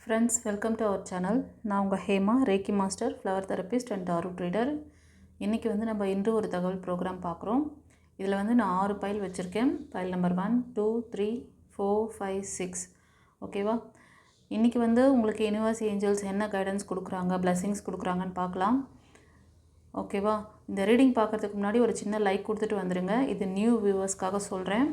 Friends, welcome to our channel. நான் உங்கள் Hema, reiki master, flower therapist and tarot reader. இன்றைக்கி நம்ம இன்று ஒரு தகவல் ப்ரோக்ராம் பார்க்குறோம். இதில் நான் 6 பைல் வச்சுருக்கேன். File number 1, 2, 3, 4, 5, 6. ஓகேவா? இன்றைக்கி உங்களுக்கு யூனிவர்ஸ் ஏஞ்சல்ஸ் என்ன கைடன்ஸ் கொடுக்குறாங்க, பிளெஸிங்ஸ் கொடுக்குறாங்கன்னு பார்க்கலாம். ஓகேவா? இந்த ரீடிங் பார்க்குறதுக்கு முன்னாடி ஒரு சின்ன லைக் கொடுத்துட்டு வந்துடுங்க. இது நியூ வியூவர்ஸ்க்காக சொல்கிறேன்.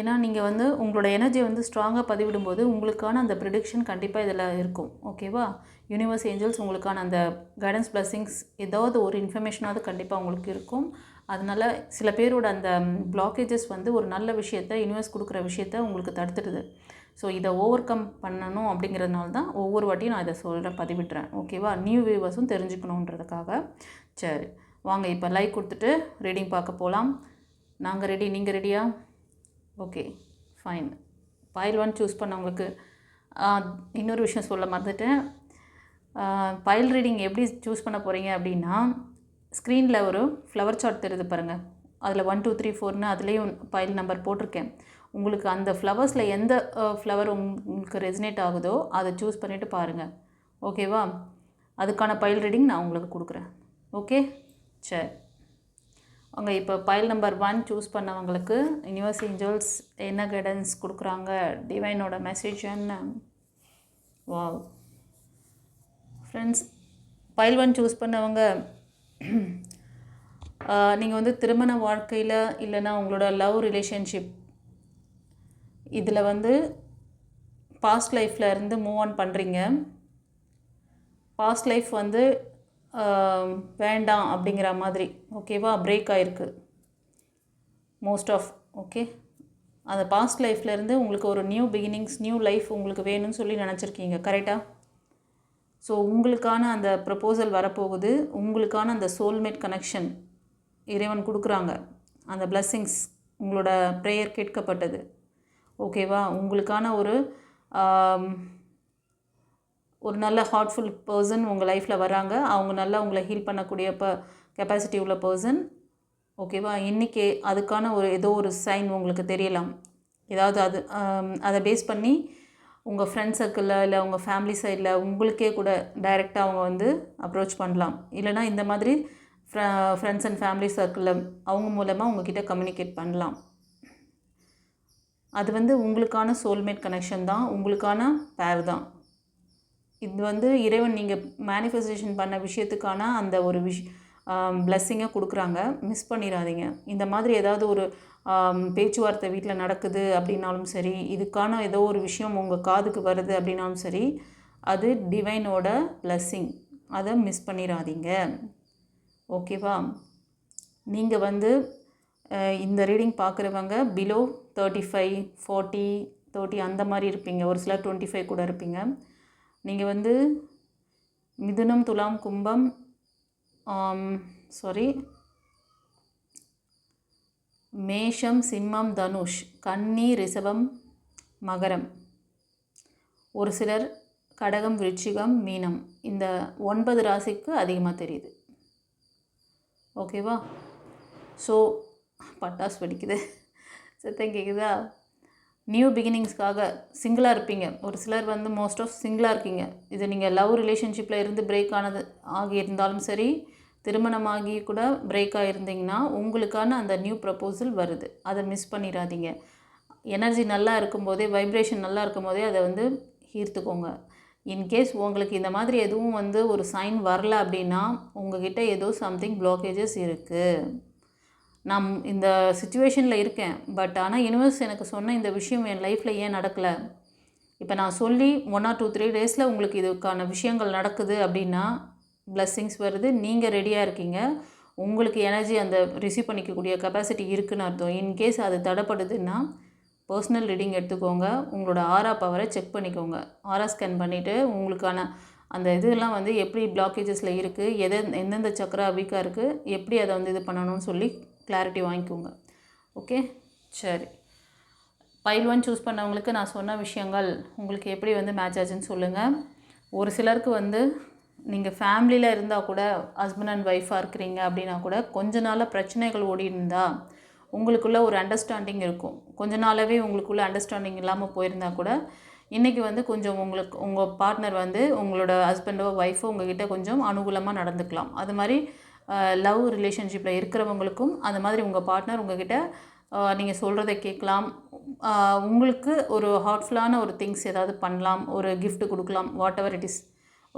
ஏன்னா நீங்கள் உங்களோட எனர்ஜியை ஸ்ட்ராங்காக பதிவிடும்போது உங்களுக்கான அந்த ப்ரிடிக்ஷன் கண்டிப்பாக இதில் இருக்கும். ஓகேவா? யூனிவர்ஸ் ஏஞ்சல்ஸ் உங்களுக்கான அந்த கைடன்ஸ் பிளெஸிங்ஸ் ஏதாவது ஒரு இன்ஃபர்மேஷனாவது கண்டிப்பாக உங்களுக்கு இருக்கும். அதனால் சில பேரோட அந்த பிளாக்கேஜஸ் ஒரு நல்ல விஷயத்தை, யூனிவர்ஸ் கொடுக்குற விஷயத்த உங்களுக்கு தடுத்துடுது. ஸோ இதை ஓவர் கம் பண்ணணும் அப்படிங்கிறதுனால தான் ஒவ்வொரு வாட்டியும் நான் இதை சொல்கிறேன், பதிவிட்டுறேன். ஓகேவா? நியூ வியூவர்ஸும் தெரிஞ்சுக்கணுன்றதுக்காக. சரி, வாங்க இப்போ லைக் கொடுத்துட்டு ரீடிங் பார்க்க போகலாம். நாங்கள் ரெடி, நீங்கள் ரெடியா? Okay, fine. பைல் 1 சூஸ் பண்ணவங்களுக்கு இன்னொரு விஷயம் சொல்ல மறந்துட்டேன். பைல் ரீடிங் எப்படி சூஸ் பண்ண போகிறீங்க அப்படின்னா, ஸ்க்ரீனில் ஒரு ஃப்ளவர் சார்ட் தெரியுது பாருங்கள். அதில் 1, 2, 3, 4ன்னு அதுலேயும் பைல் நம்பர் போட்டிருக்கேன். உங்களுக்கு அந்த ஃப்ளவர்ஸில் எந்த ஃப்ளவர் உங்களுக்கு ரெசினேட் ஆகுதோ அதை சூஸ் பண்ணிவிட்டு பாருங்கள். ஓகேவா? அதுக்கான பைல் ரீடிங் நான் உங்களுக்கு கொடுக்குறேன். ஓகே, சரி. அவங்க இப்போ பைல் நம்பர் 1 சூஸ் பண்ணவங்களுக்கு யூனிவர்ஸ் ஏஞ்சல்ஸ் என்ன கைடன்ஸ் கொடுக்குறாங்க, டிவைனோட மெசேஜ் என்ன? வாவ் ஃப்ரெண்ட்ஸ், பைல் 1 சூஸ் பண்ணவங்க நீங்கள் திருமண வாழ்க்கையில் இல்லைன்னா உங்களோட லவ் ரிலேஷன்ஷிப் இதில் பாஸ்ட் லைஃப்பில் இருந்து மூவ் ஆன் பண்ணுறீங்க. பாஸ்ட் லைஃப் வேண்டாம் அப்படிங்கிற மாதிரி. ஓகேவா? பிரேக் ஆகிருக்கு மோஸ்ட் ஆஃப். ஓகே, அந்த பாஸ்ட் லைஃப்லேருந்து உங்களுக்கு ஒரு நியூ பிகினிங்ஸ், நியூ லைஃப் உங்களுக்கு வேணும்னு சொல்லி நினச்சிருக்கீங்க. கரெக்டாக? ஸோ உங்களுக்கான அந்த ப்ரப்போசல் வரப்போகுது. உங்களுக்கான அந்த சோல்மேட் கனெக்ஷன் இறைவன் கொடுக்குறாங்க. அந்த பிளெஸ்ஸிங்ஸ், உங்களோட ப்ரேயர் கேட்கப்பட்டது. ஓகேவா? உங்களுக்கான ஒரு நல்ல ஹார்ட்ஃபுல் பர்சன் உங்கள் லைஃப்பில் வராங்க. அவங்க நல்லா உங்களை ஹீல் பண்ணக்கூடிய கெப்பாசிட்டி உள்ள பர்சன். ஓகேவா? இன்றைக்கி அதுக்கான ஏதோ ஒரு சைன் உங்களுக்கு தெரியலாம். ஏதாவது அதை பேஸ் பண்ணி உங்கள் ஃப்ரெண்ட்ஸ் சர்க்கிளில் இல்லை உங்கள் ஃபேமிலி சைடில் உங்களுக்கே கூட டைரெக்டாக அவங்க அப்ரோச் பண்ணலாம். இல்லைனா இந்த மாதிரி ஃப்ரெண்ட்ஸ் அண்ட் ஃபேமிலி சர்க்கிளில் அவங்க மூலமாக உங்ககிட்ட கம்யூனிகேட் பண்ணலாம். அது உங்களுக்கான சோல்மேட் கனெக்ஷன் தான், உங்களுக்கான பேர் தான். இது இறைவன் நீங்கள் மேனிஃபெஸ்டேஷன் பண்ண விஷயத்துக்கான அந்த ஒரு பிளெஸ்ஸிங்கை கொடுக்குறாங்க. மிஸ் பண்ணிடாதீங்க. இந்த மாதிரி ஏதாவது ஒரு பேச்சுவார்த்தை வீட்டில் நடக்குது அப்படின்னாலும் சரி, இதுக்கான ஏதோ ஒரு விஷயம் உங்கள் காதுக்கு வருது அப்படின்னாலும் சரி, அது டிவைனோட பிளெஸ்ஸிங். அதை மிஸ் பண்ணிடாதீங்க. ஓகேவா? நீங்கள் இந்த ரீடிங் பார்க்குறவங்க பிலோ 35, 40, 30 அந்த மாதிரி இருப்பீங்க. ஒரு சிலர் 25 கூட இருப்பீங்க. நீங்கள் மிதுனம், துலாம், கும்பம், மேஷம், சிம்மம், தனுஷ், கன்னி, ரிஷபம், மகரம். ஒரு சிலர் கடகம், விருச்சிகம், மீனம். இந்த 9 ராசிக்கு அதிகமாக தெரியுது. ஓகேவா? ஸோ பட்டாசு வெடிக்குது, சத்தம் கேட்குதா? நியூ பிகினிங்ஸ்க்காக சிங்கிளாக இருப்பீங்க. ஒரு சிலர் மோஸ்ட் ஆஃப் சிங்கிளாக இருக்கீங்க. இது நீங்கள் லவ் ரிலேஷன்ஷிப்பில் இருந்து பிரேக் ஆகி இருந்தாலும் சரி, திருமணமாகி கூட பிரேக் ஆகியிருந்தீங்கன்னா உங்களுக்கான அந்த நியூ ப்ரப்போசல் வருது. அதை மிஸ் பண்ணிடாதீங்க. எனர்ஜி நல்லா இருக்கும்போதே, வைப்ரேஷன் நல்லா இருக்கும்போதே அதை ஈர்த்துக்கோங்க. இன்கேஸ் உங்களுக்கு இந்த மாதிரி எதுவும் ஒரு சைன் வரல அப்படின்னா உங்ககிட்ட ஏதோ சம்திங் பிளாக்கேஜஸ் இருக்குது. நான் இந்த சுச்சுவேஷனில் இருக்கேன், பட் ஆனால் யூனிவர்ஸ் எனக்கு சொன்ன இந்த விஷயம் என் லைஃப்பில் ஏன் நடக்கலை? இப்போ நான் சொல்லி 1 or 2, 3 டேஸில் உங்களுக்கு இதுக்கான விஷயங்கள் நடக்குது அப்படின்னா பிளெஸ்ஸிங்ஸ் வருது. நீங்கள் ரெடியாக இருக்கீங்க. உங்களுக்கு எனர்ஜி அந்த ரிசீவ் பண்ணிக்கக்கூடிய கெப்பாசிட்டி இருக்குதுன்னு அர்த்தம். இன்கேஸ் அது தடைப்படுதுன்னா பர்சனல் ரீடிங் எடுத்துக்கோங்க. உங்களோட ஆரா பவரை செக் பண்ணிக்கோங்க. ஆரா ஸ்கேன் பண்ணிவிட்டு உங்களுக்கான அந்த இதெல்லாம் எப்படி பிளாக்கேஜஸில் இருக்குது, எந்தெந்த சக்கரா வீக்காக இருக்குது, எப்படி அதை இது பண்ணணும்னு சொல்லி கிளாரிட்டி வாங்கிக்கோங்க. ஓகே, சரி. பைல் 1 சூஸ் பண்ணவங்களுக்கு நான் சொன்ன விஷயங்கள் உங்களுக்கு எப்படி மேட்ச் ஆச்சுன்னு சொல்லுங்கள். ஒரு சிலருக்கு நீங்கள் ஃபேமிலியில் இருந்தால் கூட, ஹஸ்பண்ட் அண்ட் ஒய்ஃபாக இருக்கிறீங்க அப்படின்னா கூட, கொஞ்ச நாளாக பிரச்சனைகள் ஓடி இருந்தால் உங்களுக்குள்ளே ஒரு அண்டர்ஸ்டாண்டிங் இருக்கும். கொஞ்ச நாளாகவே உங்களுக்குள்ளே அண்டர்ஸ்டாண்டிங் இல்லாமல் போயிருந்தால் கூட இன்றைக்கி வந்து கொஞ்சம் உங்களுக்கு உங்கள் பார்ட்னர் வந்து உங்களோட ஹஸ்பண்டோ ஒய்ஃபோ உங்ககிட்ட கொஞ்சம் அனுகூலமாக நடந்துக்கலாம். அது மாதிரி லவ் ரிலேஷன்ஷிப்பில் இருக்கிறவங்களுக்கும் அந்த மாதிரி உங்கள் பார்ட்னர் உங்ககிட்ட நீங்கள் சொல்கிறத கேட்கலாம். உங்களுக்கு ஒரு ஹார்ட்ஃபுல்லான ஒரு திங்ஸ் ஏதாவது பண்ணலாம், ஒரு gift கொடுக்கலாம், வாட் எவர் இட் இஸ்.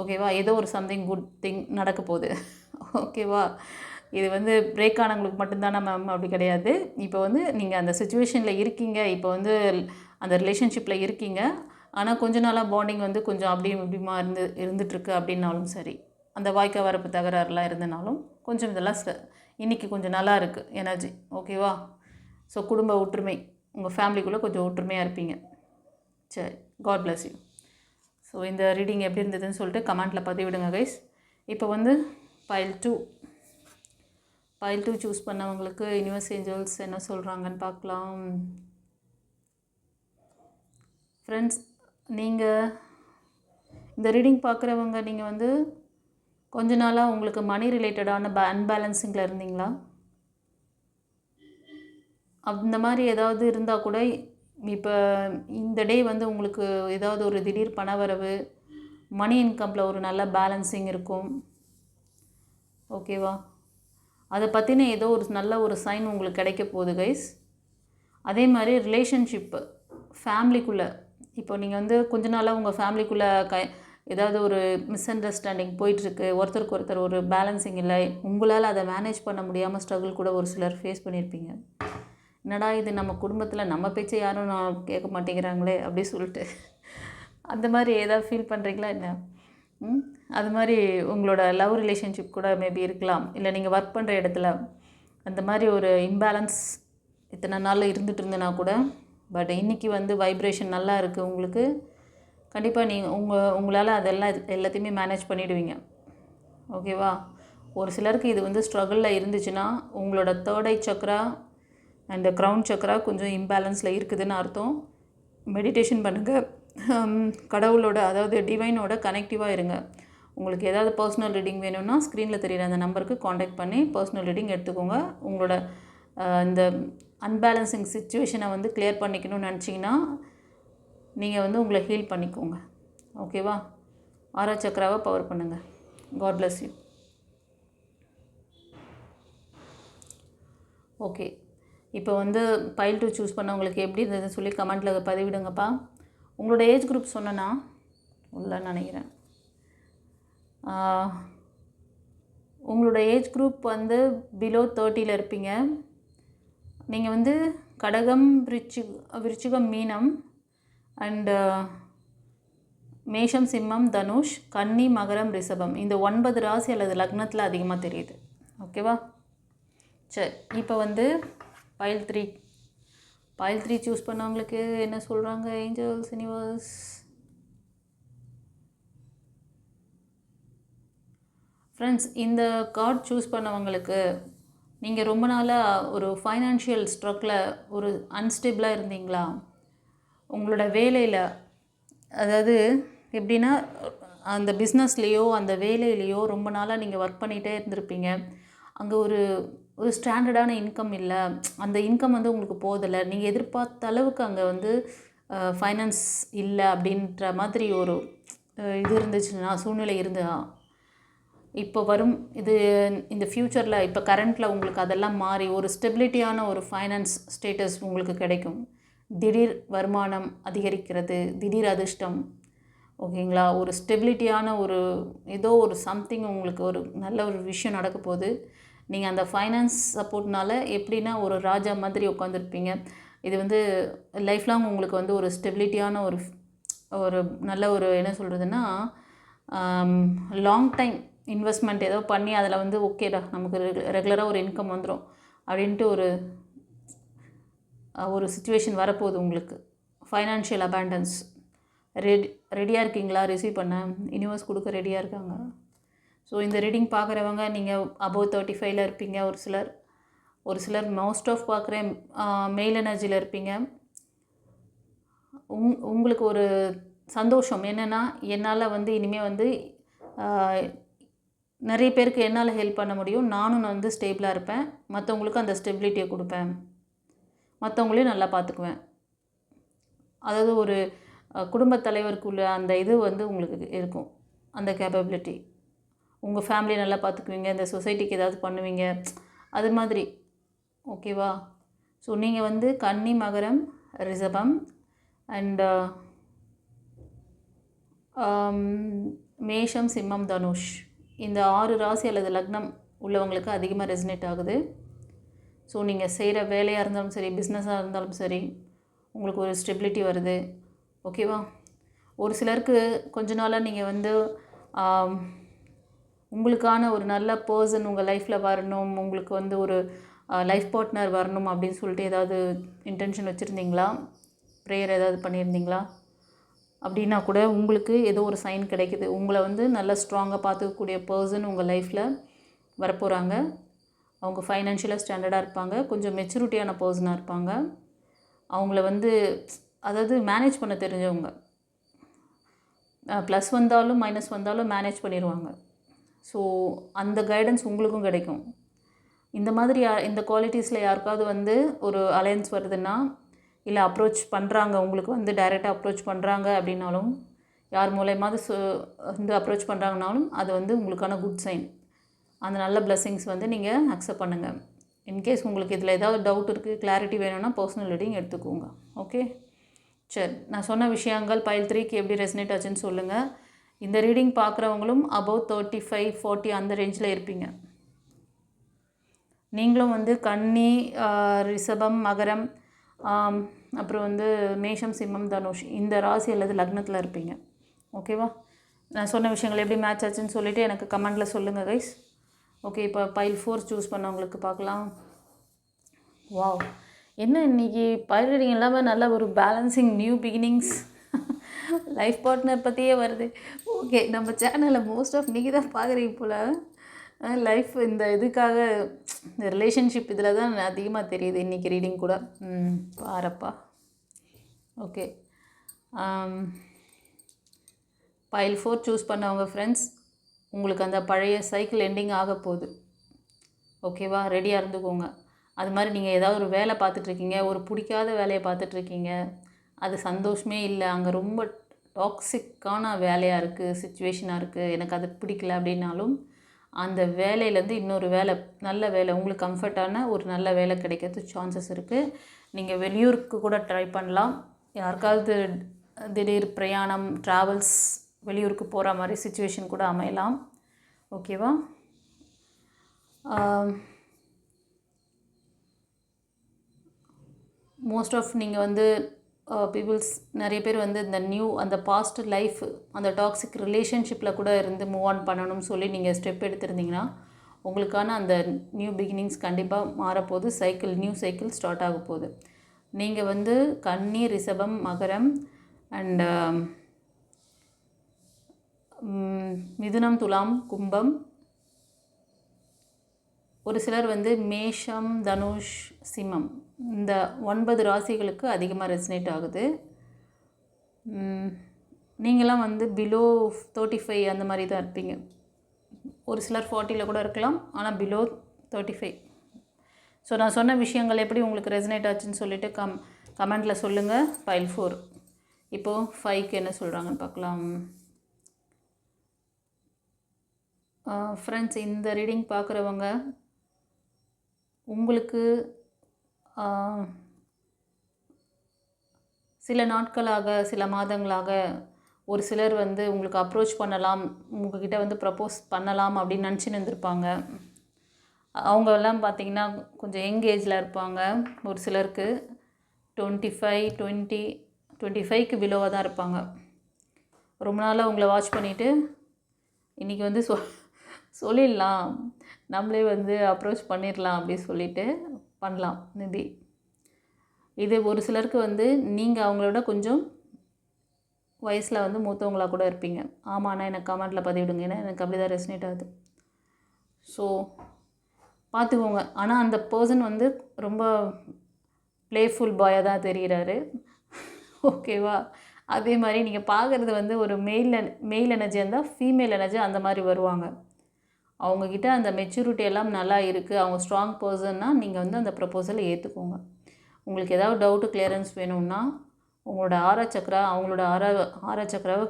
ஓகேவா? ஏதோ ஒரு சம்திங் குட் திங் நடக்க போகுது. ஓகேவா? இது வந்து பிரேக் ஆனவங்களுக்கு மட்டும்தானா மேம்? அப்படி கிடையாது. இப்போ வந்து நீங்கள் அந்த சுச்சுவேஷனில் இருக்கீங்க, இப்போ வந்து அந்த ரிலேஷன்ஷிப்பில் இருக்கீங்க, ஆனால் கொஞ்ச நாளாக பாண்டிங் வந்து கொஞ்சம் அப்படியும் இப்படியுமா இருந்துகிட்ருக்கு அப்படின்னாலும் சரி, அந்த வாய்க்கா வரப்பு தகராறுலாம் இருந்தனாலும் கொஞ்சம் இதெல்லாம் இன்றைக்கி கொஞ்சம் நல்லா இருக்குது எனர்ஜி. ஓகேவா? ஸோ குடும்ப ஒற்றுமை, உங்கள் ஃபேமிலிக்குள்ளே கொஞ்சம் ஒற்றுமையாக இருப்பீங்க. சரி, காட் பிளஸ் யூ. ஸோ இந்த ரீடிங் எப்படி இருந்ததுன்னு சொல்லிட்டு கமெண்ட்டில் பதிவிடுங்க கைஸ். இப்போ வந்து பைல் 2 சூஸ் பண்ணவங்களுக்கு யுனிவர்ஸ் ஏஞ்சல்ஸ் என்ன சொல்கிறாங்கன்னு பார்க்கலாம். ஃப்ரெண்ட்ஸ், நீங்கள் இந்த ரீடிங் பார்க்குறவங்க நீங்கள் வந்து கொஞ்ச நாளாக உங்களுக்கு மணி ரிலேட்டடான அன்பேலன்சிங்கில் இருந்தீங்களா? அந்த மாதிரி ஏதாவது இருந்தால் கூட இப்போ இந்த டே வந்து உங்களுக்கு ஏதாவது ஒரு திடீர் பணவரவு, மணி இன்கமில் ஒரு நல்ல பேலன்சிங் இருக்கும். ஓகேவா? அதை பற்றின ஏதோ ஒரு நல்ல ஒரு சைன் உங்களுக்கு கிடைக்க போகுது கைஸ். அதே மாதிரி ரிலேஷன்ஷிப்பு, ஃபேமிலிக்குள்ளே இப்போ நீங்கள் வந்து கொஞ்ச நாளாக உங்கள் ஃபேமிலிக்குள்ளே ஏதாவது ஒரு மிஸ் அண்டர்ஸ்டாண்டிங் போயிட்டுருக்கு, ஒருத்தருக்கு ஒருத்தர் ஒரு பேலன்சிங் இல்லை, உங்களால் அதை மேனேஜ் பண்ண முடியாமல் ஸ்ட்ரகிள் கூட ஒரு சிலர் ஃபேஸ் பண்ணியிருப்பீங்க. என்னடா இது நம்ம குடும்பத்தில் நம்ம பேச்சை யாரும் நான் கேட்க மாட்டேங்கிறாங்களே அப்படி சொல்லிட்டு அந்த மாதிரி ஏதாவது ஃபீல் பண்ணுறீங்களா என்ன? அது மாதிரி உங்களோட லவ் ரிலேஷன்ஷிப் கூட மேபி இருக்கலாம், இல்லை நீங்கள் ஒர்க் பண்ணுற இடத்துல அந்த மாதிரி ஒரு இம்பேலன்ஸ் இத்தனை நாளில் இருந்துகிட்டு இருந்தேன்னா கூட, பட் இன்றைக்கி வந்து வைப்ரேஷன் நல்லா இருக்குது உங்களுக்கு. கண்டிப்பாக நீங்கள் உங்களால் அதெல்லாம் எல்லாத்தையுமே மேனேஜ் பண்ணிவிடுவீங்க. ஓகேவா? ஒரு சிலருக்கு இது வந்து ஸ்ட்ரகிளில் இருந்துச்சுன்னா உங்களோட third I Chakra and crown Chakra கொஞ்சம் இம்பேலன்ஸில் இருக்குதுன்னு அர்த்தம். மெடிடேஷன் பண்ணுங்கள், கடவுளோட அதாவது டிவைனோட கனெக்டிவாக இருங்க. உங்களுக்கு ஏதாவது பர்சனல் ரீடிங் வேணும்னா ஸ்க்ரீனில் தெரிகிற அந்த நம்பருக்கு காண்டாக்ட் பண்ணி பர்சனல் ரீடிங் எடுத்துக்கோங்க. உங்களோட இந்த அன்பேலன்சிங் சிச்சுவேஷனை வந்து கிளியர் பண்ணிக்கணும்னு நினச்சிங்கன்னா நீங்கள் வந்து உங்களை ஹீல் பண்ணிக்கோங்க. ஓகேவா? ஆரா சக்ராவை பவர் பண்ணுங்கள். God bless you. ஓகே, இப்போ வந்து பைல் 2 சூஸ் பண்ணவங்களுக்கு எப்படி இருந்ததுன்னு சொல்லி கமெண்ட்டில் பதிவிடுங்கப்பா. உங்களோட ஏஜ் குரூப் சொன்னேன்னா உள்ளன்னு நினைக்கிறேன். உங்களோட ஏஜ் குரூப் வந்து பிலோ 30 இருப்பீங்க. நீங்கள் வந்து கடகம், விருச்சிகம், மீனம் அண்டு மேஷம், சிம்மம், தனுஷ், கன்னி, மகரம், ரிஷபம், இந்த 9 ராசி அல்லது லக்னத்தில் அதிகமாக தெரியுது. ஓகேவா? சரி, இப்போ வந்து பைல் 3 சூஸ் பண்ணவங்களுக்கு என்ன சொல்கிறாங்க ஏஞ்சல்ஸ், யூனிவர்ஸ்? ஃப்ரெண்ட்ஸ், இந்த கார்டு சூஸ் பண்ணவங்களுக்கு நீங்கள் ரொம்ப நாளாக ஒரு ஃபைனான்ஷியல் ஸ்ட்ரக்கில் ஒரு அன்ஸ்டேபிளாக இருந்தீங்களா? உங்களோட வேலையில், அதாவது எப்படின்னா அந்த பிஸ்னஸ்லேயோ அந்த வேலையிலையோ ரொம்ப நாளாக நீங்கள் ஒர்க் பண்ணிகிட்டே இருந்திருப்பீங்க. அங்கே ஒரு ஸ்டாண்டர்டான இன்கம் இல்லை, அந்த இன்கம் வந்து உங்களுக்கு போதில்லை, நீங்கள் எதிர்பார்த்த அளவுக்கு அங்கே வந்து ஃபைனான்ஸ் இல்லை அப்படின்ற மாதிரி ஒரு இது இருந்துச்சுன்னா, சூழ்நிலை இருந்தா இப்போ வரும் இது இந்த ஃப்யூச்சரில் இப்போ கரண்ட்டில் உங்களுக்கு அதெல்லாம் மாறி ஒரு ஸ்டெபிலிட்டியான ஒரு ஃபைனான்ஸ் ஸ்டேட்டஸ் உங்களுக்கு கிடைக்கும். திடீர் வருமானம் அதிகரிக்கிறது, திடீர் அதிர்ஷ்டம். ஓகேங்களா? ஒரு ஸ்டெபிலிட்டியான ஒரு ஏதோ ஒரு சம்திங் உங்களுக்கு ஒரு நல்ல ஒரு விஷயம் நடக்க போகுது. நீங்கள் அந்த ஃபைனான்ஸ் சப்போர்ட்னால எப்படின்னா ஒரு ராஜா மாதிரி உட்காந்துருப்பீங்க. இது வந்து லைஃப் லாங் உங்களுக்கு வந்து ஒரு ஸ்டெபிலிட்டியான ஒரு நல்ல ஒரு என்ன சொல்கிறதுன்னா லாங் டைம் இன்வெஸ்ட்மெண்ட் ஏதோ பண்ணி அதில் வந்து ஓகேடா நமக்கு ரெகுலராக ஒரு இன்கம் வந்துடும் அப்படின்ட்டு ஒரு சுச்சுவேஷன் வரப்போகுது உங்களுக்கு. ஃபைனான்ஷியல் அபேண்டன்ஸ் ரெடியாக இருக்கீங்களா? ரிசீவ் பண்ண யூனிவர்ஸ் கொடுக்க ரெடியாக இருக்காங்க. ஸோ இந்த ரீடிங் பார்க்குறவங்க நீங்கள் அபவ் 35 இருப்பீங்க. ஒரு சிலர் மோஸ்ட் ஆஃப் பார்க்குறேன் மெயில் எனர்ஜியில் இருப்பீங்க. உங்களுக்கு ஒரு சந்தோஷம் என்னென்னா, என்னால் வந்து இனிமேல் வந்து நிறைய பேருக்கு என்னால் ஹெல்ப் பண்ண முடியும், நானும் வந்து ஸ்டேபிளாக இருப்பேன், மற்றவங்களுக்கு அந்த ஸ்டெபிலிட்டியை கொடுப்பேன், மற்றவங்களையும் நல்லா பார்த்துக்குவேன். அதாவது ஒரு குடும்பத் தலைவருக்குள்ள அந்த இது வந்து உங்களுக்கு இருக்கும், அந்த கேப்பபிலிட்டி. உங்கள் ஃபேமிலியை நல்லா பார்த்துக்குவீங்க, இந்த சொசைட்டிக்கு ஏதாவது பண்ணுவீங்க, அது மாதிரி. ஓகேவா? ஸோ நீங்கள் வந்து கன்னி, மகரம், ரிஷபம் அண்ட் மேஷம், சிம்மம், தனுஷ், இந்த 6 ராசி அல்லது லக்னம் உள்ளவங்களுக்கு அதிகமாக ரெசனேட் ஆகுது. ஸோ நீங்கள் செய்கிற வேலையாக இருந்தாலும் சரி, பிஸ்னஸாக இருந்தாலும் சரி, உங்களுக்கு ஒரு ஸ்டெபிலிட்டி வருது. ஓகேவா? ஒரு சிலருக்கு கொஞ்ச நாளாக நீங்கள் வந்து உங்களுக்கான ஒரு நல்ல பர்சன் உங்கள் லைஃப்பில் வரணும், உங்களுக்கு வந்து ஒரு லைஃப் பார்ட்னர் வரணும் அப்படின்னு சொல்லிட்டு ஏதாவது இன்டென்ஷன் வச்சுருந்தீங்களா? ப்ரேயர் ஏதாவது பண்ணியிருந்தீங்களா? அப்படின்னா கூட உங்களுக்கு ஏதோ ஒரு சைன் கிடைக்குது. உங்களை வந்து நல்லா ஸ்ட்ராங்காக பார்த்துக்கக்கூடிய பர்சன் உங்கள் லைஃப்பில் வரப்போகிறாங்க. அவங்க ஃபைனான்ஷியலாக ஸ்டாண்டர்டாக இருப்பாங்க, கொஞ்சம் மெச்சூரிட்டியான பர்சனாக இருப்பாங்க. அவங்கள வந்து அதாவது மேனேஜ் பண்ண தெரிஞ்சவங்க. ப்ளஸ் வந்தாலும் மைனஸ் வந்தாலும் மேனேஜ் பண்ணிடுவாங்க. ஸோ அந்த கைடன்ஸ் உங்களுக்கும் கிடைக்கும். இந்த மாதிரி இந்த குவாலிட்டிஸில் யாருக்காவது வந்து ஒரு அலையன்ஸ் வருதுன்னா, இல்லை அப்ரோச் பண்ணுறாங்க, உங்களுக்கு வந்து டைரெக்டாக அப்ரோச் பண்ணுறாங்க அப்படின்னாலும், யார் மூலயமாவது வந்து அப்ரோச் பண்ணுறாங்கனாலும் அது வந்து உங்களுக்கான குட் சைன். அந்த நல்ல பிளெஸ்ஸிங்ஸ் வந்து நீங்கள் அக்செப்ட் பண்ணுங்கள். இன்கேஸ் உங்களுக்கு இதில் ஏதாவது டவுட் இருக்குது, கிளாரிட்டி வேணும்னா பர்சனல் ரீடிங் எடுத்துக்கோங்க. ஓகே, சரி. நான் சொன்ன விஷயங்கள் பைல் 3க்கு எப்படி ரெசனேட் ஆச்சுன்னு சொல்லுங்கள். இந்த ரீடிங் பார்க்குறவங்களும் அபவ் 35-40 அந்த ரேஞ்சில் இருப்பீங்க. நீங்களும் வந்து கன்னி, ரிஷபம், மகரம், அப்புறம் வந்து மேஷம், சிம்மம், தனுஷ் இந்த ராசி அல்லது லக்னத்தில் இருப்பீங்க. ஓகேவா? நான் சொன்ன விஷயங்கள் எப்படி மேட்ச் ஆச்சுன்னு சொல்லிவிட்டு எனக்கு கமெண்டில் சொல்லுங்கள் கைஸ். ஓகே, இப்போ பைல் 4 சூஸ் பண்ணவங்களுக்கு பார்க்கலாம். வாவ், என்ன இன்றைக்கி பைல் ரீடிங் இல்லாமல் நல்ல ஒரு balancing new beginnings life partner பற்றியே வருது. ஓகே, நம்ம சேனலை மோஸ்ட் ஆஃப் நீங்கள் தான் பார்க்குறீங்க போல். லைஃப் இந்த இதுக்காக இந்த ரிலேஷன்ஷிப் இதில் தான் அதிகமாக தெரியுது இன்றைக்கி ரீடிங் கூட. பாரப்பா. ஓகே, பைல் 4 சூஸ் பண்ணவங்க ஃப்ரெண்ட்ஸ், உங்களுக்கு அந்த பழைய சைக்கிள் எண்டிங் ஆக போகுது. ஓகேவா? ரெடியாக இருந்துக்கோங்க. அது மாதிரி நீங்கள் ஏதாவது ஒரு வேலை பார்த்துட்ருக்கீங்க, ஒரு பிடிக்காத வேலையை பார்த்துட்ருக்கீங்க, அது சந்தோஷமே இல்லை, அங்கே ரொம்ப டாக்ஸிக்கான வேலையாக இருக்குது, சிச்சுவேஷனாக இருக்குது, எனக்கு அது பிடிக்கல அப்படின்னாலும் அந்த வேலையிலேருந்து இன்னொரு வேலை, நல்ல வேலை, உங்களுக்கு கம்ஃபர்ட்டான ஒரு நல்ல வேலை கிடைக்கிறதுக்கு சான்சஸ் இருக்குது. நீங்கள் வெளியூருக்கு கூட ட்ரை பண்ணலாம். யாருக்காவது திடீர் பிரயாணம், ட்ராவல்ஸ், வெளியூருக்கு போகிற மாதிரி சிச்சுவேஷன் கூட அமையலாம். ஓகேவா? மோஸ்ட் ஆஃப் நீங்கள் வந்து பீப்புள்ஸ் நிறைய பேர் வந்து இந்த நியூ அந்த பாஸ்ட் லைஃப், அந்த டாக்ஸிக் ரிலேஷன்ஷிப்பில் கூட இருந்து மூவ் ஆன் பண்ணணும்னு சொல்லி நீங்கள் ஸ்டெப் எடுத்திருந்தீங்கன்னா உங்களுக்கான அந்த நியூ பிகினிங்ஸ் கண்டிப்பாக மாறப்போகுது. நியூ சைக்கிள் ஸ்டார்ட் ஆக போகுது. நீங்கள் வந்து கன்னி, ரிஷபம், மகரம் அண்ட் மிதுனம், துலாம், கும்பம், ஒரு சிலர் வந்து மேஷம், தனுஷ், சிம்மம், இந்த 9 ராசிகளுக்கு அதிகமாக ரெசனேட் ஆகுது. நீங்களாம் வந்து பிலோ 35 அந்த மாதிரி தான் இருப்பீங்க. ஒரு சிலர் 40ல் கூட இருக்கலாம், ஆனால் பிலோ 35. ஸோ நான் சொன்ன விஷயங்கள் எப்படி உங்களுக்கு ரெசனேட் ஆச்சுன்னு சொல்லிவிட்டு கமெண்டில் சொல்லுங்கள். பைல் 4 இப்போது 5க்கு என்ன சொல்கிறாங்கன்னு பார்க்கலாம். ஃப்ரெண்ட்ஸ், இந்த ரீடிங் பார்க்குறவங்க உங்களுக்கு சில நாட்களாக, சில மாதங்களாக ஒரு சிலர் வந்து உங்களுக்கு அப்ரோச் பண்ணலாம், உங்கள்கிட்ட வந்து ப்ரப்போஸ் பண்ணலாம் அப்படின்னு நினச்சின்னு இருந்திருப்பாங்க. அவங்கெல்லாம் பார்த்திங்கன்னா கொஞ்சம் யங் ஏஜில் இருப்பாங்க. ஒரு சிலருக்கு 25க்கு பிலோவாக தான் இருப்பாங்க. ரொம்ப நாளாக உங்களை வாட்ச் பண்ணிவிட்டு இன்றைக்கி வந்து சொல்லிடலாம், நம்மளே வந்து அப்ரோச் பண்ணிடலாம் அப்படி சொல்லிவிட்டு பண்ணலாம். மேபி இது ஒரு சிலருக்கு வந்து நீங்கள் அவங்களோட கொஞ்சம் வயசில் வந்து மூத்தவங்களாக கூட இருப்பீங்க. ஆமாண்ணா, எனக்கு கமெண்ட்டில் பதிவிடுங்க, ஏன்னா எனக்கு அப்படி தான் ரெசனேட் ஆகுது. ஸோ பார்த்துக்கோங்க. ஆனால் அந்த பர்சன் வந்து ரொம்ப ப்ளேஃபுல் பாயாக தான் தெரிகிறாரு. ஓகேவா? அதே மாதிரி நீங்கள் பார்க்குறது வந்து ஒரு மெயில் எனர்ஜி இருந்தால் ஃபீமேல் எனர்ஜி அந்த மாதிரி வருவாங்க. அவங்கக்கிட்ட அந்த மெச்சூரிட்டி எல்லாம் நல்லா இருக்குது, அவங்க ஸ்ட்ராங் பர்சன்னா நீங்கள் வந்து அந்த ப்ரப்போசலை ஏற்றுக்கோங்க. உங்களுக்கு ஏதாவது டவுட்டு கிளியரன்ஸ் வேணும்னா உங்களோட ஆரா சக்கரா அவங்களோட ஆரா சக்கராவை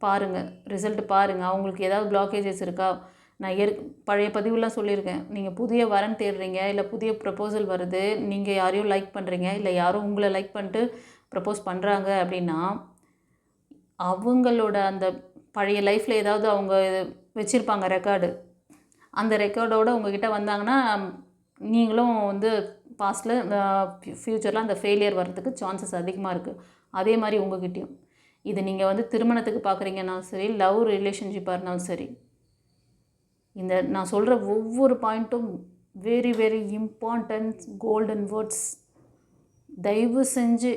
பாருங்கள், ரிசல்ட் பாருங்கள். அவங்களுக்கு ஏதாவது பிளாக்கேஜஸ் இருக்கா? நான் பழைய பதிவுலாம் சொல்லியிருக்கேன். நீங்கள் புதிய வரன் தேடுறீங்க, இல்லை புதிய ப்ரப்போசல் வருது, நீங்கள் யாரையும் லைக் பண்ணுறீங்க, இல்லை யாரும் உங்களை லைக் பண்ணிட்டு ப்ரப்போஸ் பண்ணுறாங்க அப்படின்னா, அவங்களோட அந்த பழைய லைஃப்பில் ஏதாவது அவங்க வச்சுருப்பாங்க ரெக்கார்டு. அந்த ரெக்கார்டோடு உங்ககிட்ட வந்தாங்கன்னா, நீங்களும் வந்து பாஸ்ட்டில் ஃப்யூச்சரில் அந்த ஃபெயிலியர் வர்றதுக்கு சான்சஸ் அதிகமாக இருக்குது. அதே மாதிரி உங்ககிட்டயும். இது நீங்கள் வந்து திருமணத்துக்கு பார்க்குறீங்கன்னாலும் சரி, லவ் ரிலேஷன்ஷிப்பாக இருந்தாலும் சரி, இந்த நான் சொல்கிற ஒவ்வொரு பாயிண்ட்டும் very very important golden words. தயவு செஞ்சு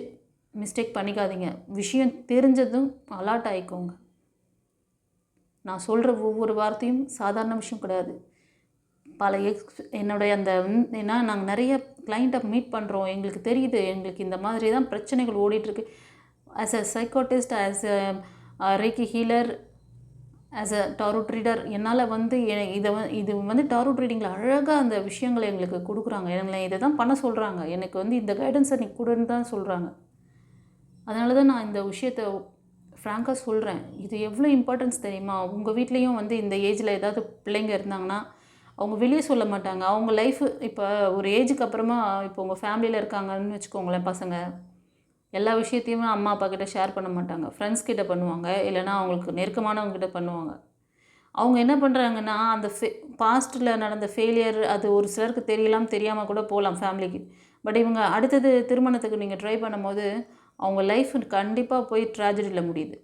மிஸ்டேக் பண்ணிக்காதீங்க. விஷயம் தெரிஞ்சதும் அலர்ட் ஆகிக்கோங்க. நான் சொல்கிற ஒவ்வொரு வார்த்தையும் சாதாரண விஷயம் கிடையாது. பல என்னுடைய அந்த ஏன்னா நாங்கள் நிறைய கிளைண்ட்டை மீட் பண்ணுறோம். எங்களுக்கு தெரியுது, எங்களுக்கு இந்த மாதிரி தான் பிரச்சனைகள் ஓடிட்டுருக்கு. As a psychiatrist, as a reiki healer, as a tarot reader, என்னால் வந்து இது வந்து டாரோட் ரீடிங்கில் அழகாக அந்த விஷயங்களை எங்களுக்கு கொடுக்குறாங்க. எங்களை இதை தான் பண்ண சொல்கிறாங்க. எனக்கு வந்து இந்த கைடன்ஸை நீ கொடுன்னு தான் சொல்கிறாங்க. அதனால தான் நான் இந்த விஷயத்தை ஃப்ராங்காக சொல்கிறேன். இது எவ்வளோ இம்பார்ட்டன்ஸ் தெரியுமா? உங்கள் வீட்லேயும் வந்து இந்த ஏஜில் ஏதாவது பிள்ளைங்க இருந்தாங்கன்னா அவங்க வெளியே சொல்ல மாட்டாங்க. அவங்க லைஃபு இப்போ ஒரு ஏஜுக்கு அப்புறமா இப்போ உங்கள் ஃபேமிலியில் இருக்காங்கன்னு வச்சுக்கோங்களேன், பசங்க எல்லா விஷயத்தையுமே அம்மா அப்பா கிட்ட ஷேர் பண்ண மாட்டாங்க. ஃப்ரெண்ட்ஸ் கிட்ட பண்ணுவாங்க, இல்லைனா அவங்களுக்கு நெருக்கமானவங்ககிட்ட பண்ணுவாங்க. அவங்க என்ன பண்ணுறாங்கன்னா, அந்த பாஸ்ட்டில் நடந்த ஃபெயிலியர் அது ஒரு சிலருக்கு தெரியலாம், தெரியாமல் கூட போகலாம் ஃபேமிலிக்கு. பட் இவங்க அடுத்தது திருமணத்துக்கு நீங்கள் ட்ரை பண்ணும்போது அவங்க லைஃப் கண்டிப்பாக போய் ட்ராஜடியில் முடியுது.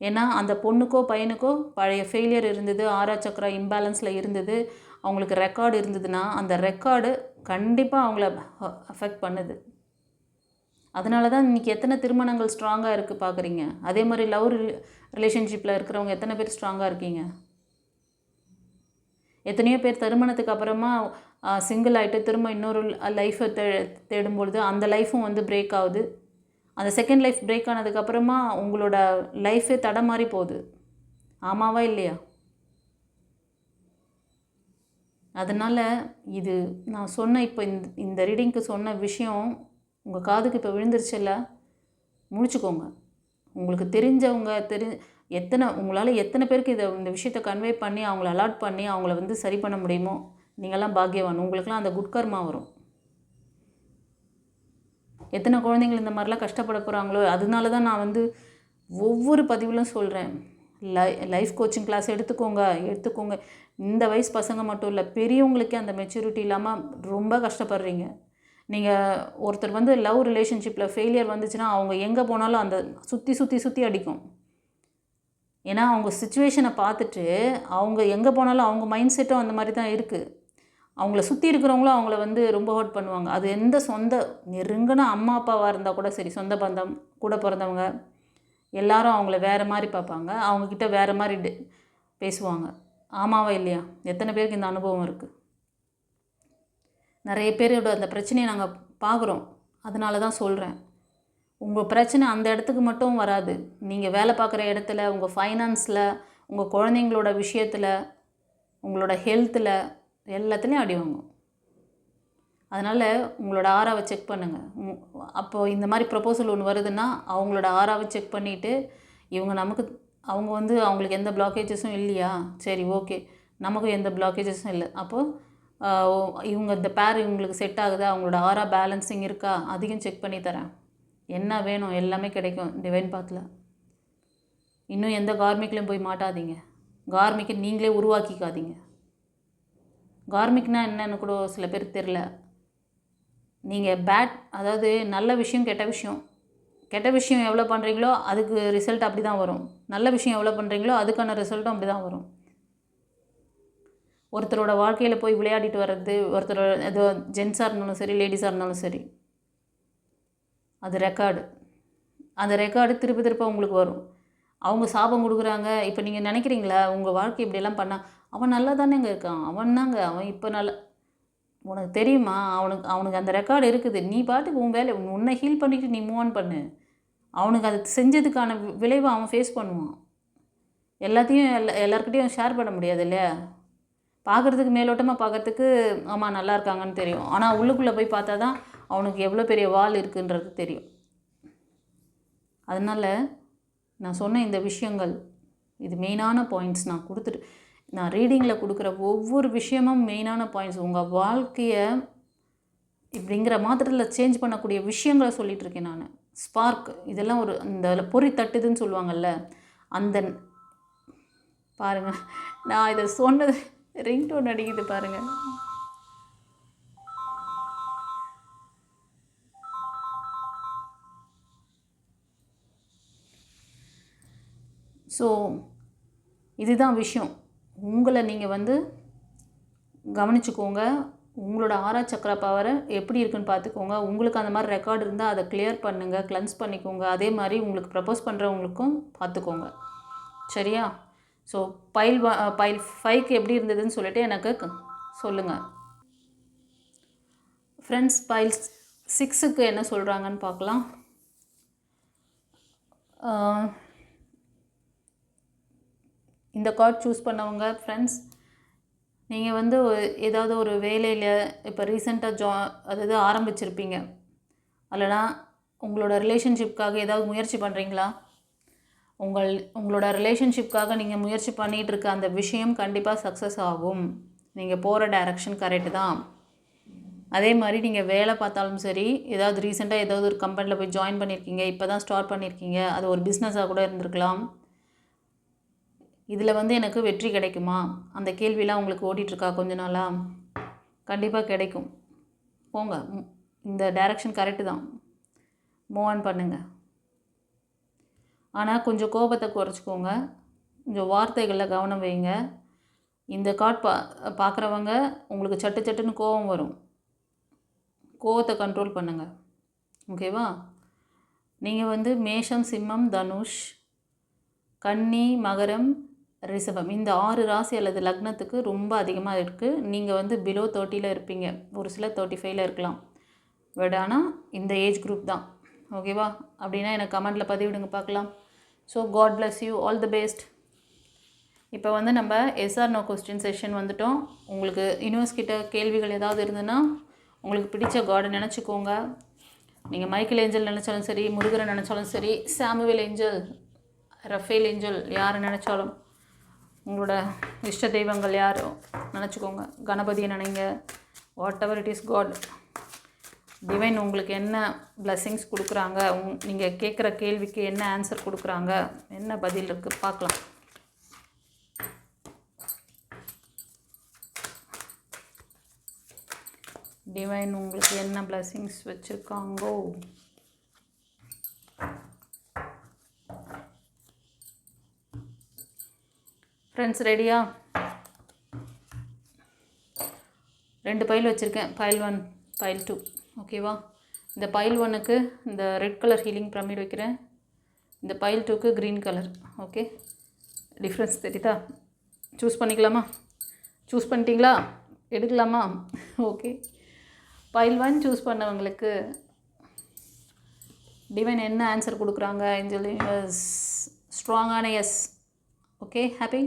ஏன்னா அந்த பொண்ணுக்கோ பையனுக்கோ பழைய ஃபெயிலியர் இருந்தது, ஆரா சக்கரா இம்பேலன்ஸில் இருந்தது, அவங்களுக்கு ரெக்கார்டு இருந்ததுன்னா அந்த ரெக்கார்டு கண்டிப்பாக அவங்கள அஃபெக்ட் பண்ணுது. அதனால தான் இன்றைக்கி எத்தனை திருமணங்கள் ஸ்ட்ராங்காக இருக்குது பார்க்குறீங்க. அதே மாதிரி லவ் ரிலேஷன்ஷிப்பில் இருக்கிறவங்க எத்தனை பேர் ஸ்ட்ராங்காக இருக்கீங்க? எத்தனையோ பேர் திருமணத்துக்கு அப்புறமா சிங்கிள் ஆகிட்டு திரும்ப இன்னொரு லைஃப்பை தேடும்பொழுது அந்த லைஃப்பும் வந்து பிரேக் ஆகுது. அந்த செகண்ட் லைஃப் பிரேக் ஆனதுக்கப்புறமா உங்களோட லைஃபே தடமாறி போகுது. ஆமாவா இல்லையா? அதனால் இது நான் சொன்ன இப்போ இந்த ரீடிங்க்கு சொன்ன விஷயம் உங்கள் காதுக்கு இப்போ விழுந்துருச்சுல்ல, முடிச்சுக்கோங்க. உங்களுக்கு தெரிஞ்சவங்க உங்களால் எத்தனை பேருக்கு இந்த விஷயத்தை கன்வே பண்ணி அவங்கள அலாட் பண்ணி அவங்கள வந்து சரி பண்ண முடியுமோ நீங்கள்லாம் பாக்கியவான். உங்களுக்கெல்லாம் அந்த குட் கர்மா வரும். எத்தனை குழந்தைங்கள் இந்த மாதிரிலாம் கஷ்டப்பட போகிறாங்களோ. அதனால தான் நான் வந்து ஒவ்வொரு பதிவிலும் சொல்கிறேன், லைஃப் கோச்சிங் கிளாஸ் எடுத்துக்கோங்க. இந்த வயசு பசங்க மட்டும் இல்லை, பெரியவங்களுக்கே அந்த மெச்சூரிட்டி இல்லாமல் ரொம்ப கஷ்டப்படுறீங்க. நீங்கள் ஒருத்தர் வந்து லவ் ரிலேஷன்ஷிப்பில் ஃபெயிலியர் வந்துச்சுன்னா அவங்க எங்கே போனாலும் அந்த சுற்றி அடிக்கும். ஏன்னா அவங்க சிச்சுவேஷனை பார்த்துட்டு அவங்க எங்கே போனாலும் அவங்க மைண்ட் செட்டும் அந்த மாதிரி தான் இருக்குது. அவங்கள சுற்றி இருக்கிறவங்களும் அவங்கள வந்து ரொம்ப ஹர்ட் பண்ணுவாங்க. அது எந்த நெருங்கின அம்மா அப்பாவாக இருந்தால் கூட சரி, சொந்த பந்தம் கூட பிறந்தவங்க எல்லாரும் அவங்கள வேறு மாதிரி பார்ப்பாங்க. அவங்கக்கிட்ட வேறு மாதிரி பேசுவாங்க. ஆமாவா இல்லையா? எத்தனை பேருக்கு இந்த அனுபவம் இருக்குது? நிறைய பேரோட அந்த பிரச்சனையை நாங்கள் பார்க்குறோம். அதனால தான் சொல்கிறேன், உங்கள் பிரச்சனை அந்த இடத்துக்கு மட்டும் வராது. நீங்கள் வேலை பார்க்குற இடத்துல, உங்கள் ஃபைனான்ஸில், உங்கள் குழந்தைங்களோட விஷயத்தில், உங்களோட ஹெல்த்தில் எல்லாத்துலேயும் அடி வாங்கும். அதனால் உங்களோட ஆராவை செக் பண்ணுங்கள். அப்போது இந்த மாதிரி ப்ரப்போசல் ஒன்று வருதுன்னா அவங்களோட ஆராவை செக் பண்ணிவிட்டு அவங்க வந்து அவங்களுக்கு எந்த பிளாக்கேஜஸும் இல்லையா, சரி ஓகே, நமக்கும் எந்த பிளாக்கேஜஸும் இல்லை, அப்போது இந்த பேர் இவங்களுக்கு செட் ஆகுதா, அவங்களோட ஆரா பேலன்சிங் இருக்கா, அதையும் செக் பண்ணி தரேன். என்ன வேணும் எல்லாமே கிடைக்கும் டிவைன் பாத்தில். இன்னும் எந்த கார்மிக்லையும் போய் மாட்டாதீங்க. கார்மிக்கை நீங்களே உருவாக்கிக்காதீங்க. கார்மிக்னால் என்னன்னு கூட சில பேருக்கு தெரில. நீங்கள் அதாவது நல்ல விஷயம் கெட்ட விஷயம் எவ்வளோ பண்ணுறீங்களோ அதுக்கு ரிசல்ட் அப்படி தான் வரும். நல்ல விஷயம் எவ்வளோ பண்ணுறீங்களோ அதுக்கான ரிசல்ட்டும் அப்படி தான் வரும். ஒருத்தரோட வாழ்க்கையில் போய் விளையாடிட்டு வர்றது, ஒருத்தரோட ஏதோ ஜென்ஸாக இருந்தாலும் சரி, லேடிஸாக இருந்தாலும் சரி, அது ரெக்கார்டு. அந்த ரெக்கார்டு திருப்ப உங்களுக்கு வரும். அவங்க சாபம் கொடுக்குறாங்க. இப்போ நீங்கள் நினைக்கிறீங்களா உங்கள் வாழ்க்கை இப்படியெல்லாம் பண்ணால் அவன் நல்லா தானேங்க இருக்கான், அவன் இப்போ உனக்கு தெரியுமா, அவனுக்கு அந்த ரெக்கார்டு இருக்குது. நீ பாட்டுக்கு உன் வேலை உன்னை ஹீல் பண்ணிவிட்டு நீ மூவ் ஆன் பண்ணு. அவனுக்கு அது செஞ்சதுக்கான விளைவை அவன் ஃபேஸ் பண்ணுவான். எல்லாத்தையும் எல்லாருக்கிட்டையும் ஷேர் பண்ண முடியாது இல்லையா? பார்க்குறதுக்கு மேலோட்டமாக பார்க்குறதுக்கு ஆமாம் நல்லா இருக்காங்கன்னு தெரியும். ஆனால் உள்ளுக்குள்ளே போய் பார்த்தா தான் அவனுக்கு எவ்வளோ பெரிய வால் இருக்குன்றது தெரியும். அதனால் நான் சொன்ன இந்த விஷயங்கள் இது மெயினான பாயிண்ட்ஸ் நான் கொடுத்துட்டு நான் ரீடிங்கில் கொடுக்குற ஒவ்வொரு விஷயமும் மெயினான பாயிண்ட்ஸ் உங்கள் வாழ்க்கையை இப்படிங்கிற மாத்திரத்தில் சேஞ்ச் பண்ணக்கூடிய விஷயங்களை சொல்லிகிட்டு இருக்கேன் நான். ஸ்பார்க் இதெல்லாம் ஒரு இந்த பொறி தட்டுதுன்னு சொல்லுவாங்கள்ல, அந்த பாருங்கள் நான் இதை சொன்னது ரிங்டோன் அடிக்குது பாருங்கள். ஸோ இதுதான் விஷயம். உங்களை நீங்கள் வந்து கவனிச்சுக்கோங்க. உங்களோட ஆறாச்சக்கர பவரை எப்படி இருக்குன்னு பார்த்துக்கோங்க. உங்களுக்கு அந்த மாதிரி ரெக்கார்டு இருந்தால் அதை கிளியர் பண்ணுங்கள், கிளென்ஸ் பண்ணிக்கோங்க. அதே மாதிரி உங்களுக்கு ப்ரப்போஸ் பண்ணுறவங்களுக்கும் பார்த்துக்கோங்க, சரியா? ஸோ பைல் 5க்கு எப்படி இருந்ததுன்னு சொல்லிட்டு எனக்கு சொல்லுங்கள் ஃப்ரெண்ட்ஸ். பைல் 6க்கு என்ன சொல்கிறாங்கன்னு பார்க்கலாம். இந்த கார்ட் சூஸ் பண்ணவங்க ஃப்ரெண்ட்ஸ், நீங்கள் வந்து ஏதாவது ஒரு வேலையில் இப்போ ரீசெண்டாக அதாவது ஆரம்பிச்சிருப்பீங்க, இல்லைனா உங்களோட ரிலேஷன்ஷிப்காக ஏதாவது முயற்சி பண்ணுறீங்களா? உங்களோட ரிலேஷன்ஷிப்காக நீங்கள் முயற்சி பண்ணிகிட்டு இருக்க அந்த விஷயம் கண்டிப்பாக சக்ஸஸ் ஆகும். நீங்கள் போகிற டைரக்ஷன் கரெக்டு தான். அதே மாதிரி நீங்கள் வேலை பார்த்தாலும் சரி, ஏதாவது ரீசெண்டாக ஏதாவது ஒரு கம்பெனியில் போய் ஜாயின் பண்ணியிருக்கீங்க, இப்போ தான் ஸ்டார்ட் பண்ணியிருக்கீங்க, அது ஒரு பிஸ்னஸாக கூட இருந்திருக்கலாம். இதில் வந்து எனக்கு வெற்றி கிடைக்குமா, அந்த கேள்வியெலாம் உங்களுக்கு ஓடிட்டுருக்கா கொஞ்ச நாளாக? கண்டிப்பாக கிடைக்கும். போங்க, இந்த டைரக்ஷன் கரெக்டு தான், மூவ் ஆன் பண்ணுங்கள். ஆனால் கொஞ்சம் கோபத்தை குறைச்சிக்கோங்க, கொஞ்சம் வார்த்தைகளில் கவனம் வைங்க. இந்த கார்ட் பார்க்குறவங்க உங்களுக்கு சட்டு சட்டுன்னு கோபம் வரும், கோபத்தை கண்ட்ரோல் பண்ணுங்கள், ஓகேவா? நீங்கள் வந்து மேஷம், சிம்மம், தனுஷ், கன்னி, மகரம், ரிஷபம் இந்த 6 ராசி அல்லது லக்னத்துக்கு ரொம்ப அதிகமாக இருக்குது. நீங்கள் வந்து பிலோ 30ல் இருப்பீங்க, ஒரு சிலர் 35ல் இருக்கலாம். பட் ஆனால் இந்த ஏஜ் குரூப் தான், ஓகேவா? அப்படின்னா எனக்கு கமெண்ட்டில் பதிவிடுங்க பார்க்கலாம். So God bless you, all the best. இப்போ வந்து நம்ம எஸ்ஆர் நோ கொஸ்டின் செஷன் வந்துட்டோம். உங்களுக்கு யூனிவர்ஸ் கிட்ட கேள்விகள் ஏதாவது இருந்ததுன்னா உங்களுக்கு பிடிச்ச காடை நினச்சிக்கோங்க. நீங்கள் மைக்கேல் ஏஞ்சல் நினச்சாலும் சரி, முருகரை நினச்சாலும் சரி, சாமுவேல் ஏஞ்சல், ரஃபேல் ஏஞ்சல், யாரை நினச்சாலும் உங்களோட இஷ்ட தெய்வங்கள் யாரோ நினச்சிக்கோங்க. கணபதியை நினைங்க. Whatever it is God, divine உங்களுக்கு என்ன பிளெஸ்ஸிங்ஸ் கொடுக்குறாங்க, நீங்கள் கேட்குற கேள்விக்கு என்ன ஆன்சர் கொடுக்குறாங்க, என்ன பதில் இருக்குது பார்க்கலாம். டிவைன் உங்களுக்கு என்ன பிளெஸ்ஸிங்ஸ் வச்சுருக்காங்கோ? ஃப்ரெண்ட்ஸ் ரெடியா? 2 பைல் வச்சுருக்கேன், பைல் 1, பைல் 2, ஓகேவா? இந்த பைல் 1க்கு இந்த ரெட் கலர் ஹீலிங் பிரமிட் வைக்கிறேன், இந்த பைல் 2க்கு க்ரீன் கலர். ஓகே, டிஃப்ரென்ஸ் தெரியுதா? சூஸ் பண்ணிக்கலாமா? சூஸ் பண்ணிட்டீங்களா? எடுக்கலாமா? ஓகே, பைல் 1 சூஸ் பண்ணவங்களுக்கு டிவைன் என்ன ஆன்சர் கொடுக்குறாங்க? ஏஞ்சல் ஸ்ட்ராங்கான எஸ். Okay, happy.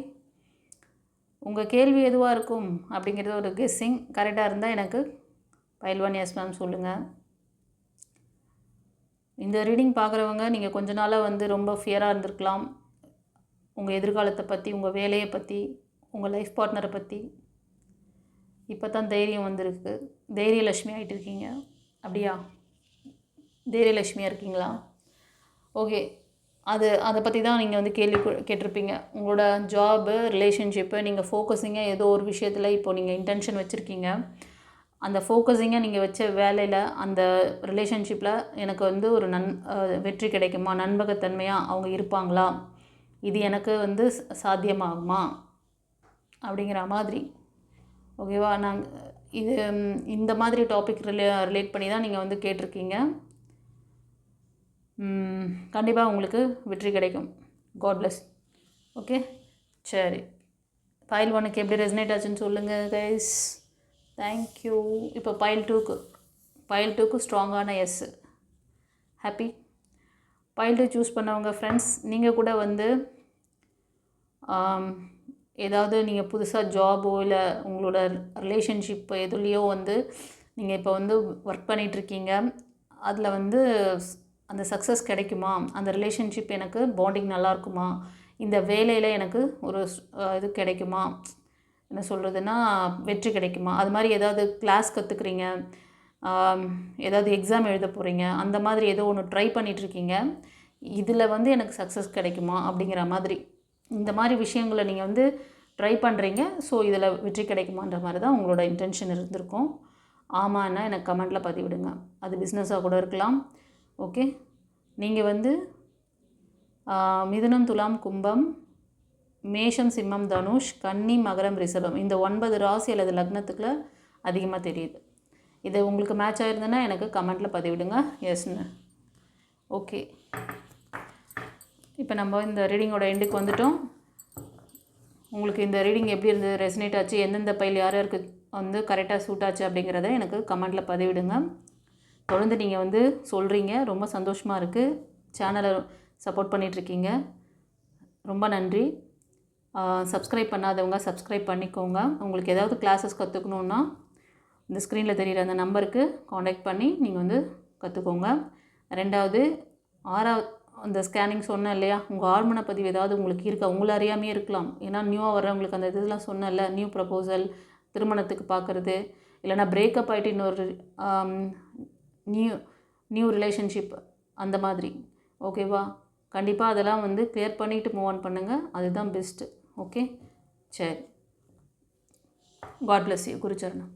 உங்கள் கேள்வி எதுவாக இருக்கும் அப்படிங்கிறது ஒரு கெஸ்ஸிங். கரெக்டாக இருந்தால் எனக்கு பைல் 1 எஸ் மேம் சொல்லுங்கள். இந்த ரீடிங் பார்க்குறவங்க நீங்கள் கொஞ்ச நாளாக வந்து ரொம்ப ஃபியராக இருந்திருக்கலாம், உங்கள் எதிர்காலத்தை பற்றி, உங்கள் வேலையை பற்றி, உங்கள் லைஃப் பார்ட்னரை பற்றி. இப்போ தான் தைரியம் வந்திருக்கு, தைரியலட்சுமி ஆகிட்டு இருக்கீங்க. அப்படியா? தைரியலட்சுமியாக இருக்கீங்களா? ஓகே, அதை பற்றி தான் நீங்கள் வந்து கேள்வி கேட்டிருப்பீங்க. உங்களோட ஜாபு, ரிலேஷன்ஷிப்பு, நீங்கள் ஃபோக்கஸிங்காக ஏதோ ஒரு விஷயத்தில் இப்போது நீங்கள் இன்டென்ஷன் வச்சுருக்கீங்க. அந்த ஃபோக்கஸிங்காக நீங்கள் வச்ச வேலையில், அந்த ரிலேஷன்ஷிப்பில் எனக்கு வந்து ஒரு வெற்றி கிடைக்குமா, நண்பகத்தன்மையாக அவங்க இருப்பாங்களா, இது எனக்கு வந்து சாத்தியமாகுமா அப்படிங்கிற மாதிரி, ஓகேவா? நாங்கள் இது இந்த மாதிரி டாபிக் ரிலேட் பண்ணி தான் நீங்கள் வந்து கேட்டிருக்கீங்க. கண்டிப்பாக உங்களுக்கு வெற்றி கிடைக்கும். God bless. ஓகே, சரி. பைல் 1க்கு எப்படி ரெசனேட் ஆச்சுன்னு சொல்லுங்கள் கைஸ். தேங்க்யூ. இப்போ பைல் 2க்கு ஸ்ட்ராங்கான எஸ். ஹாப்பி. பைல் 2 சூஸ் பண்ணவங்க ஃப்ரெண்ட்ஸ், நீங்கள் கூட வந்து ஏதாவது நீங்கள் புதுசாக ஜாபோ இல்லை உங்களோட ரிலேஷன்ஷிப் எதுலேயோ வந்து நீங்கள் இப்போ வந்து ஒர்க் பண்ணிகிட்ருக்கீங்க. அதில் வந்து அந்த சக்ஸஸ் கிடைக்குமா, அந்த ரிலேஷன்ஷிப் எனக்கு பாண்டிங் நல்லா இருக்குமா, இந்த வேலையில் எனக்கு ஒரு இது கிடைக்குமா, என்ன சொல்கிறதுனா வெற்றி கிடைக்குமா, அது மாதிரி ஏதாவது கிளாஸ் கற்றுக்குறீங்க, ஏதாவது எக்ஸாம் எழுத போகிறீங்க, அந்த மாதிரி ஏதோ ஒன்று ட்ரை பண்ணிகிட்ருக்கீங்க, இதில் வந்து எனக்கு சக்ஸஸ் கிடைக்குமா அப்படிங்கிற மாதிரி இந்த மாதிரி விஷயங்களை நீங்கள் வந்து ட்ரை பண்ணுறீங்க. ஸோ இதில் வெற்றி கிடைக்குமான்ற மாதிரி தான் உங்களோட இன்டென்ஷன் இருந்திருக்கும். ஆமான்னா எனக்கு கமெண்ட்டில் பதிவிடுங்க. அது பிஸ்னஸாக கூட இருக்கலாம். ஓகே, நீங்கள் வந்து மிதுனம், துலாம், கும்பம், மேஷம், சிம்மம், தனுஷ், கன்னி, மகரம், ரிஷபம் இந்த 9 ராசி அல்லது லக்னத்துக்குள்ள அதிகமாக தெரியுது. இது உங்களுக்கு மேட்ச் ஆகிருந்ததுன்னா எனக்கு கமெண்ட்டில் பதிவிடுங்க எஸ்ன்னு. ஓகே, இப்போ நம்ம இந்த ரீடிங்கோட எண்டுக்கு வந்துட்டோம். உங்களுக்கு இந்த ரீடிங் எப்படி இருந்தது, ரெசனேட் ஆச்சு, எந்தெந்த பைல் யார் யாருக்கு வந்து கரெக்டாக சூட் ஆச்சு அப்படிங்கிறத எனக்கு கமெண்ட்டில் பதிவிடுங்க. தொடர்ந்து நீங்கள் வந்து சொல்கிறீங்க, ரொம்ப சந்தோஷமாக இருக்குது. சேனலை சப்போர்ட் பண்ணிகிட்ருக்கீங்க, ரொம்ப நன்றி. சப்ஸ்கிரைப் பண்ணாதவங்க சப்ஸ்கிரைப் பண்ணிக்கோங்க. உங்களுக்கு ஏதாவது கிளாஸஸ் கற்றுக்கணுன்னா இந்த ஸ்க்ரீனில் தெரிகிற அந்த நம்பருக்கு காண்டாக்ட் பண்ணி நீங்கள் வந்து கற்றுக்கோங்க. ரெண்டாவது, அந்த ஸ்கேனிங் சொன்னேன் இல்லையா, உங்கள் ஆழ்மன பதிவு ஏதாவது உங்களுக்கு இருக்கா, உங்களை அறியாமையே இருக்கலாம். ஏன்னா நியூவாக வர்றவங்களுக்கு அந்த இதெல்லாம் சொன்னேன்ல, நியூ ப்ரப்போசல், திருமணத்துக்கு பார்க்குறது, இல்லைனா பிரேக்கப் ஆகிட்டு இன்னொரு நியூ ரிலேஷன்ஷிப் அந்த மாதிரி. ஓகேவா, கண்டிப்பாக அதெல்லாம் வந்து கிளியர் பண்ணிவிட்டு மூவ் ஆன் பண்ணுங்கள், அதுதான் பெஸ்ட்டு. ஓகே, சரி, காட் பிளஸ் யூ. குருச்சரணம்.